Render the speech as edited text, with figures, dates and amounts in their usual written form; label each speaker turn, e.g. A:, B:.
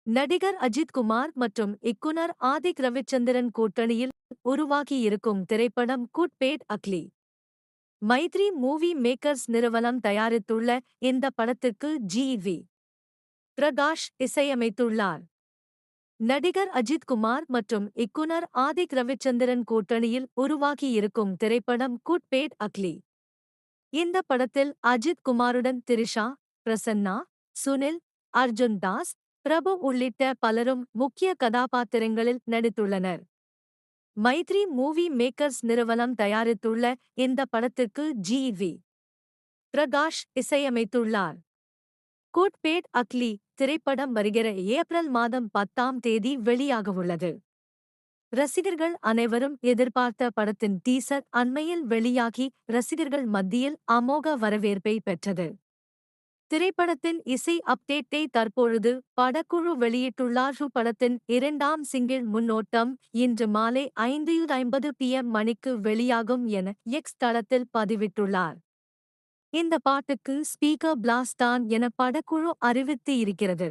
A: நடிகர் அஜித் குமார் மற்றும் இயக்குனர் ஆதிக் ரவிச்சந்திரன் கூட்டணியில் உருவாகியிருக்கும் திரைப்படம் good bad ugly. Mythri movie makers நிறுவனம் தயாரித்துள்ள இந்த படத்திற்கு ஜி.வி. பிரகாஷ் இசையமைத்துள்ளார். நடிகர் அஜித் குமார் மற்றும் இயக்குனர் ஆதிக் ரவிச்சந்திரன் கூட்டணியில் உருவாகியிருக்கும் திரைப்படம் குட் பேட் அக்லி. இந்த படத்தில் அஜித் குமாருடன் திரிஷா, பிரசன்னா, சுனில், அர்ஜுன் தாஸ், பிரபு உள்ளிட்ட பலரும் முக்கிய கதாபாத்திரங்களில் நடித்துள்ளனர். மைத்ரி மூவி மேக்கர்ஸ் நிறுவனம் தயாரித்துள்ள இந்த படத்திற்கு ஜி.வி. பிரகாஷ் இசையமைத்துள்ளார். குட் பேட் அக்லி திரைப்படம் வருகிற ஏப்ரல் மாதம் 10ஆம் தேதி வெளியாகவுள்ளது. ரசிகர்கள் அனைவரும் எதிர்பார்த்த படத்தின் டீசர் அண்மையில் வெளியாகி ரசிகர்கள் மத்தியில் அமோக வரவேற்பை பெற்றது. திரைப்படத்தின் இசை அப்டேட்டை தற்பொழுது படக்குழு வெளியிட்டுள்ளார். படத்தின் 2ஆம் சிங்கிள் முன்னோட்டம் இன்று மாலை 5:50 PM மணிக்கு வெளியாகும் என எக்ஸ் தளத்தில் பதிவிட்டுள்ளார். இந்த பாட்டுக்கு ஸ்பீக்கர் பிளாஸ்ட் தான் என படக்குழு அறிவித்து இருக்கிறது.